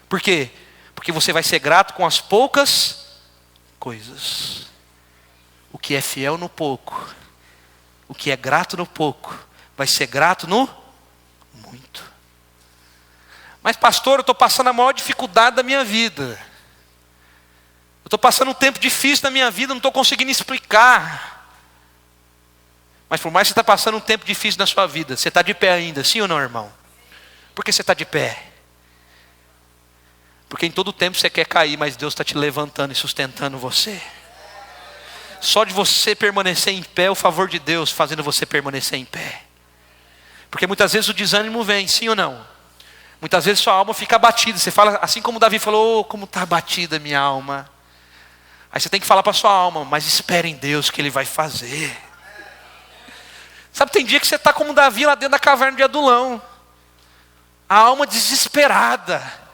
Por quê? Porque você vai ser grato com as poucas coisas. O que é fiel no pouco, o que é grato no pouco, vai ser grato no muito. Mas pastor, eu estou passando a maior dificuldade da minha vida. Eu estou passando um tempo difícil na minha vida, não estou conseguindo explicar. Mas por mais que você está passando um tempo difícil na sua vida, você está de pé ainda, sim ou não, irmão? Por que você está de pé? Porque em todo tempo você quer cair, mas Deus está te levantando e sustentando você. Só de você permanecer em pé, o favor de Deus fazendo você permanecer em pé. Porque muitas vezes o desânimo vem, sim ou não? Muitas vezes sua alma fica abatida. Você fala, assim como Davi falou, oh, como está abatida a minha alma. Aí você tem que falar para sua alma, mas espere em Deus que Ele vai fazer. Sabe, tem dia que você está como Davi lá dentro da caverna de Adulão. A alma desesperada.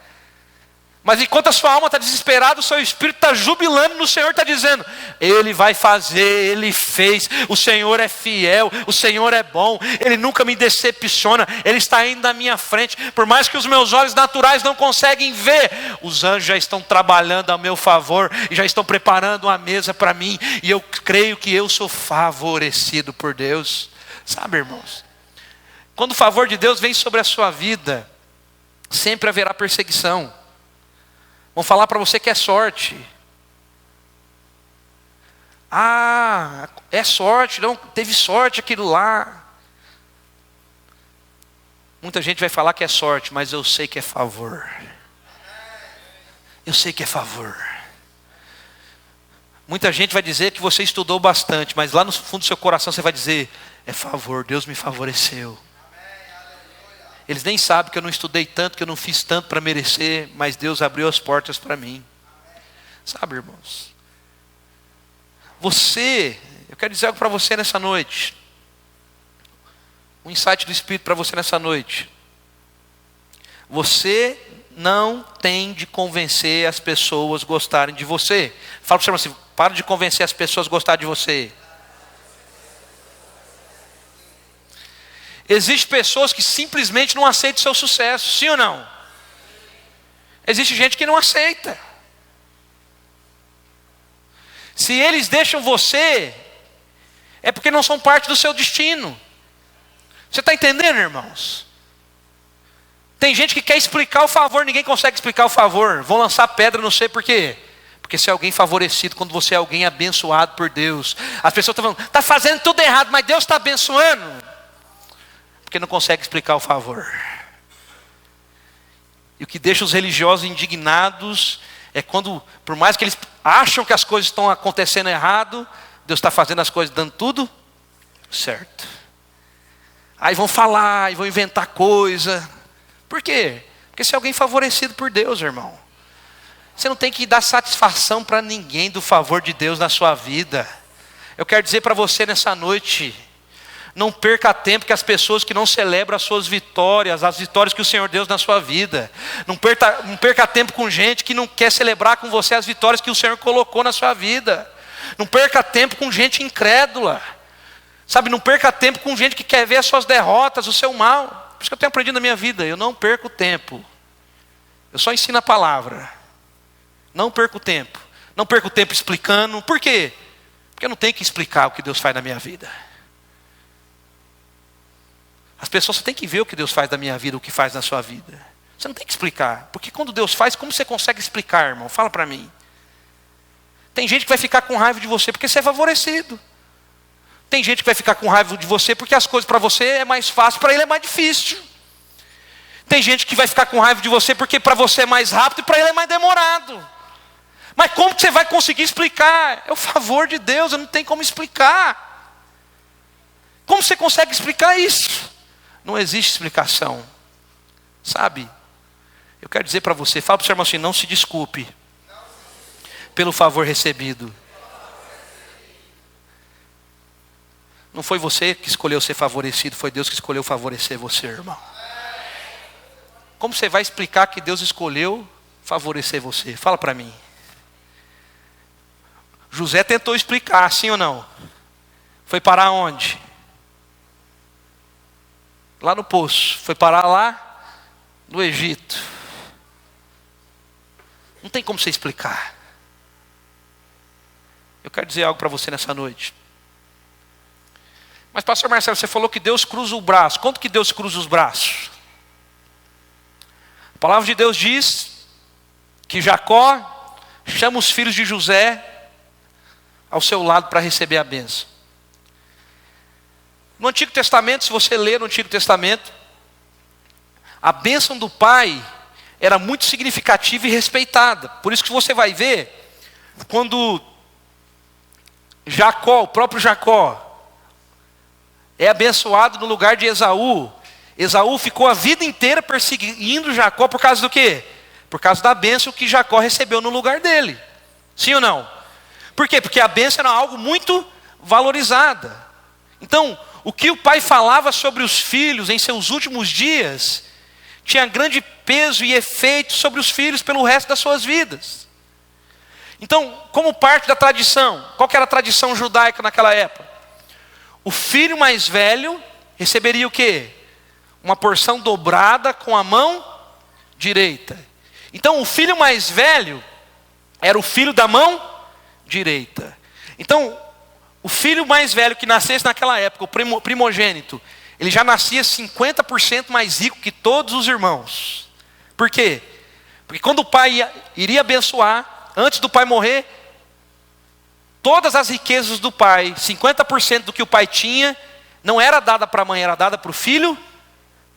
Mas enquanto a sua alma está desesperada, o seu espírito está jubilando no Senhor, está dizendo, Ele vai fazer, Ele fez, o Senhor é fiel, o Senhor é bom, Ele nunca me decepciona, Ele está indo na minha frente, por mais que os meus olhos naturais não conseguem ver, os anjos já estão trabalhando a meu favor, e já estão preparando uma mesa para mim, e eu creio que eu sou favorecido por Deus. Sabe, irmãos, quando o favor de Deus vem sobre a sua vida, sempre haverá perseguição. Vão falar para você que é sorte. Ah, é sorte, não teve sorte aquilo lá. Muita gente vai falar que é sorte, mas eu sei que é favor. Eu sei que é favor. Muita gente vai dizer que você estudou bastante, mas lá no fundo do seu coração você vai dizer, é favor, Deus me favoreceu. Eles nem sabem que eu não estudei tanto, que eu não fiz tanto para merecer, mas Deus abriu as portas para mim. Sabe, irmãos? Eu quero dizer algo para você nessa noite. Um insight do Espírito para você nessa noite. Você não tem de convencer as pessoas a gostarem de você. Fala para o seu irmão assim, para de convencer as pessoas a gostar de você. Existem pessoas que simplesmente não aceitam o seu sucesso, sim ou não? Existe gente que não aceita. Se eles deixam você, é porque não são parte do seu destino. Você está entendendo, irmãos? Tem gente que quer explicar o favor, ninguém consegue explicar o favor. Vão lançar pedra, não sei por quê. Porque você é alguém favorecido quando você é alguém abençoado por Deus. As pessoas estão falando, está fazendo tudo errado, mas Deus está abençoando. Porque não consegue explicar o favor. E o que deixa os religiosos indignados é quando, por mais que eles acham que as coisas estão acontecendo errado, Deus está fazendo as coisas dando tudo certo. Aí vão falar, e vão inventar coisa. Por quê? Porque você é alguém favorecido por Deus, irmão. Você não tem que dar satisfação para ninguém do favor de Deus na sua vida. Eu quero dizer para você nessa noite, não perca tempo com as pessoas que não celebram as suas vitórias, as vitórias que o Senhor deu na sua vida. Não perca tempo com gente que não quer celebrar com você as vitórias que o Senhor colocou na sua vida. Não perca tempo com gente incrédula. Sabe, não perca tempo com gente que quer ver as suas derrotas, o seu mal. Por isso que eu tenho aprendido na minha vida, eu não perco tempo. Eu só ensino a palavra. Não perco tempo. Não perco tempo explicando. Por quê? Porque eu não tenho que explicar o que Deus faz na minha vida. As pessoas só têm que ver o que Deus faz na minha vida, o que faz na sua vida. Você não tem que explicar. Porque quando Deus faz, como você consegue explicar, irmão? Fala para mim. Tem gente que vai ficar com raiva de você porque você é favorecido. Tem gente que vai ficar com raiva de você porque as coisas para você é mais fácil, para ele é mais difícil. Tem gente que vai ficar com raiva de você porque para você é mais rápido e para ele é mais demorado. Mas como que você vai conseguir explicar? É o favor de Deus, eu não tenho como explicar. Como você consegue explicar isso? Não existe explicação. Sabe? Eu quero dizer para você, fala para o seu irmão assim, não se desculpe pelo favor recebido. Não foi você que escolheu ser favorecido, foi Deus que escolheu favorecer você, irmão. Como você vai explicar que Deus escolheu favorecer você? Fala para mim. José tentou explicar, sim ou não? Foi parar onde? Lá no poço. Foi parar lá no Egito. Não tem como você explicar. Eu quero dizer algo para você nessa noite. Mas pastor Marcelo, você falou que Deus cruza o braço. Quanto que Deus cruza os braços? A palavra de Deus diz que Jacó chama os filhos de José ao seu lado para receber a bênção. No Antigo Testamento, se você ler no Antigo Testamento, a bênção do pai era muito significativa e respeitada. Por isso que você vai ver, quando Jacó, o próprio Jacó, é abençoado no lugar de Esaú. Esaú ficou a vida inteira perseguindo Jacó por causa do quê? Por causa da bênção que Jacó recebeu no lugar dele. Sim ou não? Por quê? Porque a bênção era algo muito valorizada. Então, o que o pai falava sobre os filhos em seus últimos dias, tinha grande peso e efeito sobre os filhos pelo resto das suas vidas. Então, como parte da tradição, qual que era a tradição judaica naquela época? O filho mais velho receberia o quê? Uma porção dobrada com a mão direita. Então o filho mais velho era o filho da mão direita. Então o filho mais velho que nascesse naquela época, o primogênito, ele já nascia 50% mais rico que todos os irmãos. Por quê? Porque quando o pai iria abençoar, antes do pai morrer, todas as riquezas do pai, 50% do que o pai tinha, não era dada para a mãe, era dada para o filho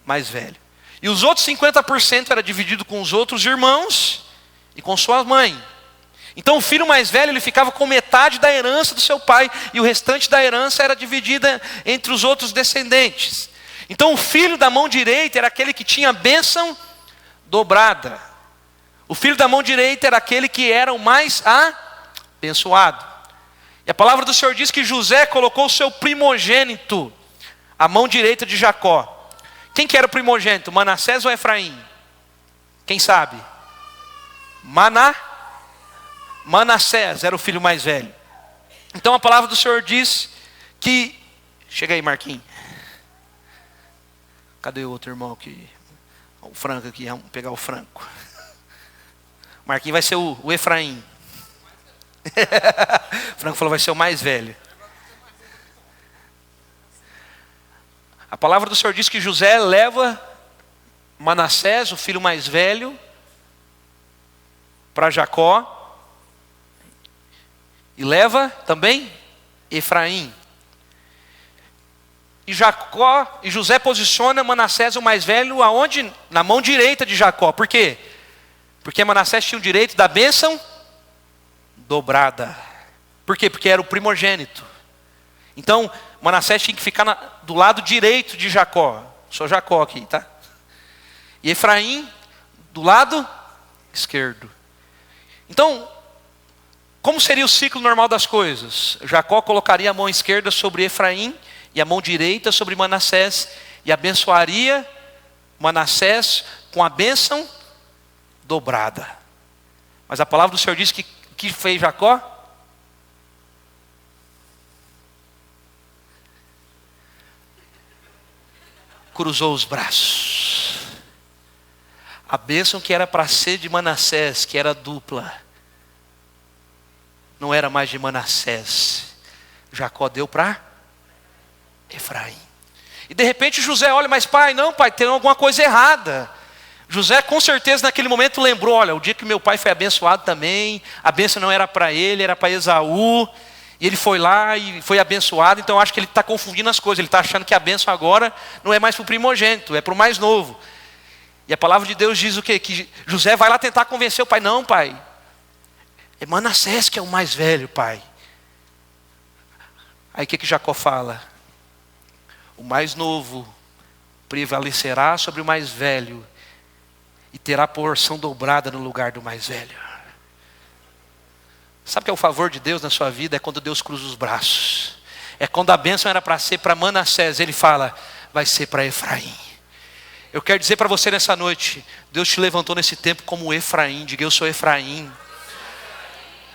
mais velho. E os outros 50% era dividido com os outros irmãos e com sua mãe. Então o filho mais velho, ele ficava com metade da herança do seu pai, e o restante da herança era dividida entre os outros descendentes. Então o filho da mão direita era aquele que tinha a bênção dobrada. O filho da mão direita era aquele que era o mais abençoado. E a palavra do Senhor diz que José colocou o seu primogênito à mão direita de Jacó. Quem que era o primogênito? Manassés ou Efraim? Quem sabe? Manassés era o filho mais velho. Então a palavra do Senhor diz que... Chega aí, Marquinhos. Cadê o outro irmão aqui? O Franco aqui, vamos pegar o Franco. Marquinhos vai ser o Efraim. Franco falou, vai ser o mais velho. A palavra do Senhor diz que José leva Manassés, o filho mais velho, para Jacó. E leva também Efraim. E José posiciona Manassés, o mais velho, aonde? Na mão direita de Jacó. Por quê? Porque Manassés tinha o direito da bênção dobrada. Por quê? Porque era o primogênito. Então, Manassés tinha que ficar do lado direito de Jacó. Sou Jacó aqui, tá? E Efraim do lado esquerdo. Então, como seria o ciclo normal das coisas? Jacó colocaria a mão esquerda sobre Efraim e a mão direita sobre Manassés e abençoaria Manassés com a bênção dobrada. Mas a palavra do Senhor diz que fez Jacó? Cruzou os braços. A bênção que era para ser de Manassés, que era dupla, não era mais de Manassés. Jacó deu para Efraim. E de repente José olha, mas pai, tem alguma coisa errada. José com certeza naquele momento lembrou, olha, o dia que meu pai foi abençoado também, a bênção não era para ele, era para Esaú. E ele foi lá e foi abençoado, então eu acho que ele está confundindo as coisas. Ele está achando que a bênção agora não é mais para o primogênito, é para o mais novo. E a palavra de Deus diz o quê? Que José vai lá tentar convencer o pai. Não, pai, é Manassés que é o mais velho, pai. Aí o que Jacó fala? O mais novo prevalecerá sobre o mais velho e terá porção dobrada no lugar do mais velho. Sabe o que é o favor de Deus na sua vida? É quando Deus cruza os braços. É quando a bênção era para ser para Manassés, ele fala, vai ser para Efraim. Eu quero dizer para você nessa noite, Deus te levantou nesse tempo como Efraim. Diga, eu sou Efraim.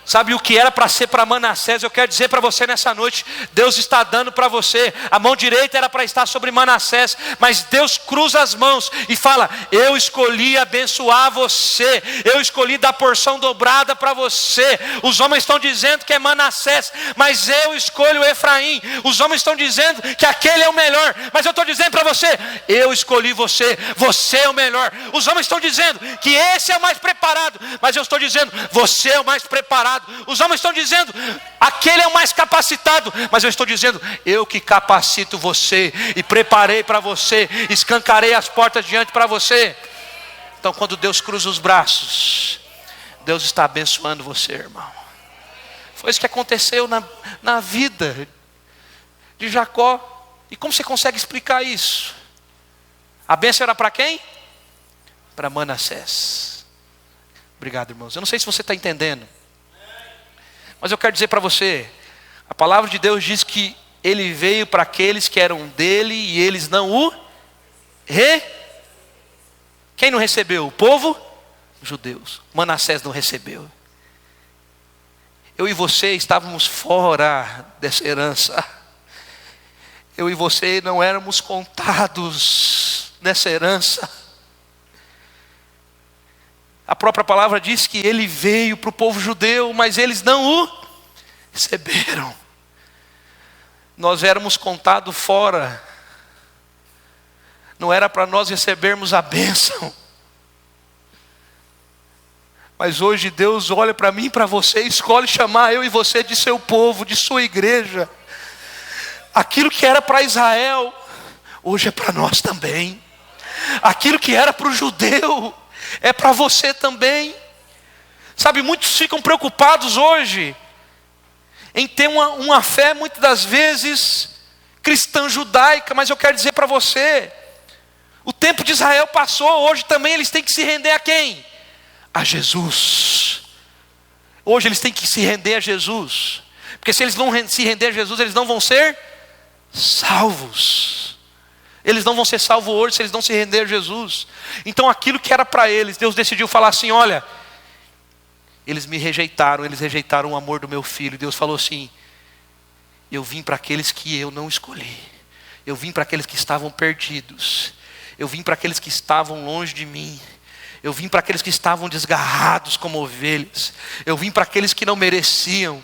Sabe o que era para ser para Manassés? Eu quero dizer para você nessa noite, Deus está dando para você. A mão direita era para estar sobre Manassés, mas Deus cruza as mãos e fala, eu escolhi abençoar você, eu escolhi dar porção dobrada para você. Os homens estão dizendo que é Manassés, mas eu escolho Efraim. Os homens estão dizendo que aquele é o melhor, mas eu estou dizendo para você, eu escolhi você, você é o melhor. Os homens estão dizendo que esse é o mais preparado, mas eu estou dizendo, você é o mais preparado. Os homens estão dizendo, aquele é o mais capacitado, mas eu estou dizendo, eu que capacito você e preparei para você, escancarei as portas diante para você. Então quando Deus cruza os braços, Deus está abençoando você, irmão. Foi isso que aconteceu na vida de Jacó. E como você consegue explicar isso? A bênção era para quem? Para Manassés. Obrigado, irmãos. Eu não sei se você está entendendo, mas eu quero dizer para você, a palavra de Deus diz que ele veio para aqueles que eram dele e eles não o Quem não recebeu? O povo? Judeus. Manassés não recebeu. Eu e você estávamos fora dessa herança. Eu e você não éramos contados nessa herança. A própria palavra diz que ele veio para o povo judeu, mas eles não o receberam. Nós éramos contados fora. Não era para nós recebermos a bênção. Mas hoje Deus olha para mim e para você e escolhe chamar eu e você de seu povo, de sua igreja. Aquilo que era para Israel, hoje é para nós também. Aquilo que era para o judeu, é para você também. Sabe, muitos ficam preocupados hoje em ter uma fé, muitas das vezes, cristã judaica. Mas eu quero dizer para você, o tempo de Israel passou, hoje também eles têm que se render a quem? A Jesus. Hoje eles têm que se render a Jesus. Porque se eles não se render a Jesus, eles não vão ser salvos. Eles não vão ser salvos hoje se eles não se render a Jesus. Então aquilo que era para eles, Deus decidiu falar assim, olha, eles me rejeitaram, eles rejeitaram o amor do meu filho. Deus falou assim, eu vim para aqueles que eu não escolhi. Eu vim para aqueles que estavam perdidos. Eu vim para aqueles que estavam longe de mim. Eu vim para aqueles que estavam desgarrados como ovelhas. Eu vim para aqueles que não mereciam.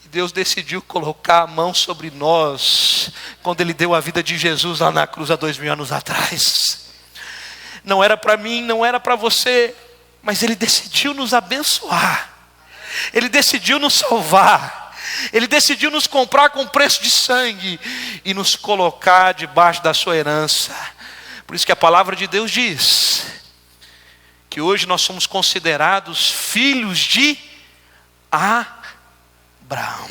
E Deus decidiu colocar a mão sobre nós quando Ele deu a vida de Jesus lá na cruz há 2000 anos atrás. Não era para mim, não era para você, mas Ele decidiu nos abençoar. Ele decidiu nos salvar. Ele decidiu nos comprar com preço de sangue e nos colocar debaixo da sua herança. Por isso que a palavra de Deus diz que hoje nós somos considerados filhos de Abraão.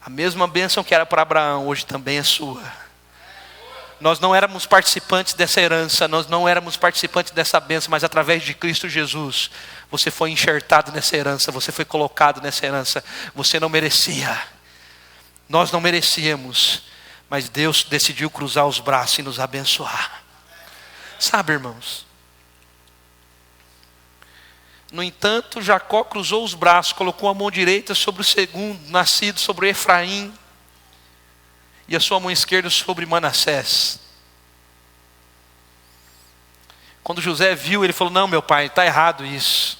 A mesma bênção que era para Abraão, hoje também é sua. Nós não éramos participantes dessa herança, nós não éramos participantes dessa bênção, mas através de Cristo Jesus, você foi enxertado nessa herança, você foi colocado nessa herança. Você não merecia, nós não merecíamos, mas Deus decidiu cruzar os braços e nos abençoar. Sabe, irmãos? No entanto, Jacó cruzou os braços, colocou a mão direita sobre o segundo nascido, sobre Efraim, e a sua mão esquerda sobre Manassés. Quando José viu, ele falou: não, meu pai, está errado isso.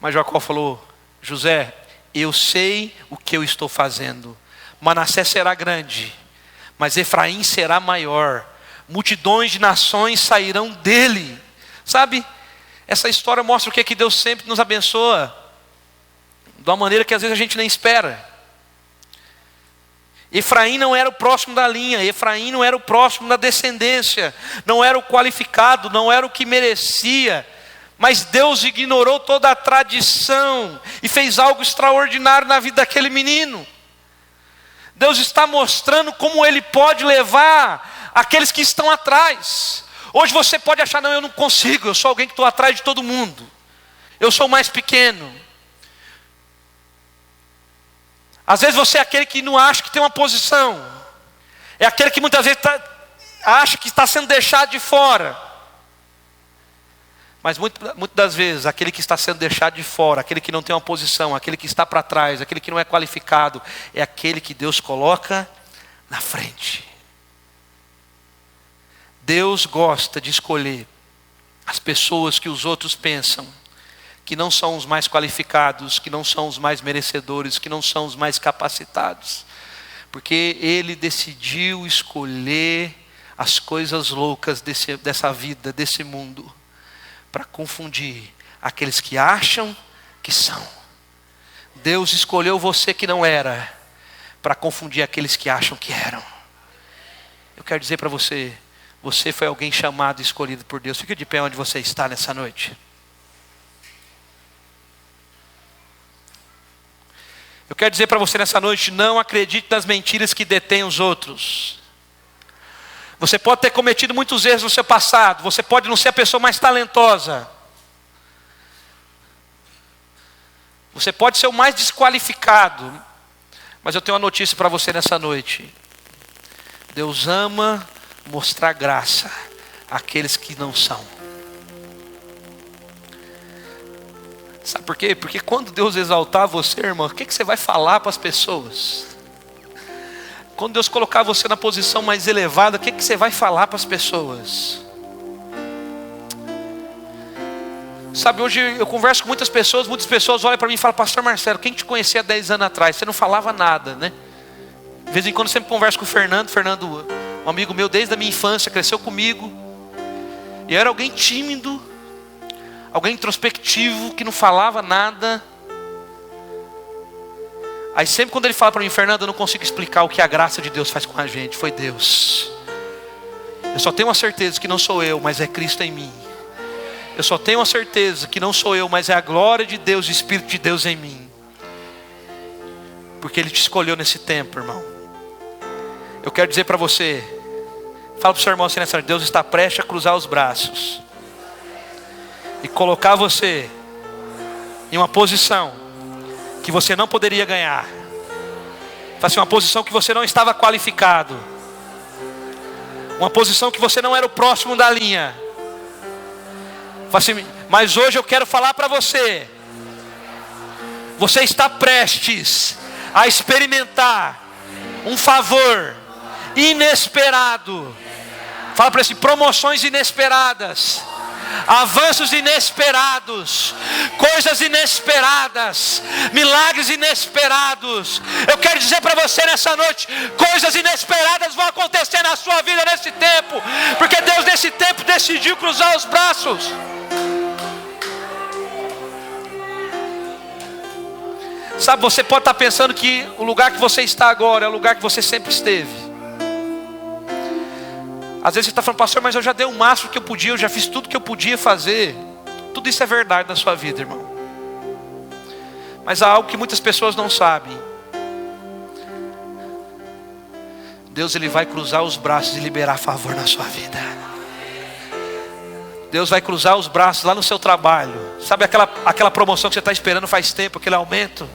Mas Jacó falou: José, eu sei o que eu estou fazendo. Manassés será grande, mas Efraim será maior. Multidões de nações sairão dele. Sabe, essa história mostra o que é que Deus sempre nos abençoa, de uma maneira que às vezes a gente nem espera. Efraim não era o próximo da linha, Efraim não era o próximo da descendência, não era o qualificado, não era o que merecia, mas Deus ignorou toda a tradição e fez algo extraordinário na vida daquele menino. Deus está mostrando como Ele pode levar aqueles que estão atrás. Hoje você pode achar: não, eu não consigo, eu sou alguém que estou atrás de todo mundo, eu sou o mais pequeno. Às vezes você é aquele que não acha que tem uma posição, é aquele que muitas vezes acha que está sendo deixado de fora. Mas muitas das vezes, aquele que está sendo deixado de fora, aquele que não tem uma posição, aquele que está para trás, aquele que não é qualificado, é aquele que Deus coloca na frente. Deus gosta de escolher as pessoas que os outros pensam que não são os mais qualificados, que não são os mais merecedores, que não são os mais capacitados, porque Ele decidiu escolher as coisas loucas dessa vida, desse mundo, para confundir aqueles que acham que são. Deus escolheu você que não era, para confundir aqueles que acham que eram. Eu quero dizer para você, você foi alguém chamado e escolhido por Deus. Fique de pé onde você está nessa noite. Eu quero dizer para você nessa noite: não acredite nas mentiras que detêm os outros. Você pode ter cometido muitos erros no seu passado, você pode não ser a pessoa mais talentosa, você pode ser o mais desqualificado, mas eu tenho uma notícia para você nessa noite: Deus ama mostrar graça àqueles que não são. Sabe por quê? Porque quando Deus exaltar você, irmão, o que você vai falar para as pessoas? Quando Deus colocar você na posição mais elevada, o que você vai falar para as pessoas? Sabe, hoje eu converso com muitas pessoas olham para mim e falam: pastor Marcelo, quem te conhecia há 10 anos atrás? Você não falava nada, né? De vez em quando eu sempre converso com o Fernando, um amigo meu desde a minha infância, cresceu comigo. E eu era alguém tímido, alguém introspectivo, que não falava nada. Aí sempre quando ele fala para mim: Fernando, eu não consigo explicar o que a graça de Deus faz com a gente. Foi Deus. Eu só tenho uma certeza que não sou eu, mas é Cristo em mim. Eu só tenho uma certeza que não sou eu, mas é a glória de Deus, o Espírito de Deus em mim. Porque Ele te escolheu nesse tempo, irmão. Eu quero dizer para você, fala para o seu irmão assim nessa noite: Deus está prestes a cruzar os braços e colocar você em uma posição que você não poderia ganhar. Fala assim: uma posição que você não estava qualificado, uma posição que você não era o próximo da linha. Fala assim: mas hoje eu quero falar para você, você está prestes a experimentar um favor inesperado Fala para ele: promoções inesperadas, avanços inesperados, coisas inesperadas, milagres inesperados. Eu quero dizer para você nessa noite: coisas inesperadas vão acontecer na sua vida nesse tempo, porque Deus nesse tempo decidiu cruzar os braços. Sabe, você pode estar pensando que o lugar que você está agora é o lugar que você sempre esteve. Às vezes você está falando: pastor, mas eu já dei o máximo que eu podia, eu já fiz tudo que eu podia fazer. Tudo isso é verdade na sua vida, irmão. Mas há algo que muitas pessoas não sabem. Deus, Ele vai cruzar os braços e liberar favor na sua vida. Deus vai cruzar os braços lá no seu trabalho. Sabe aquela promoção que você está esperando faz tempo, aquele aumento?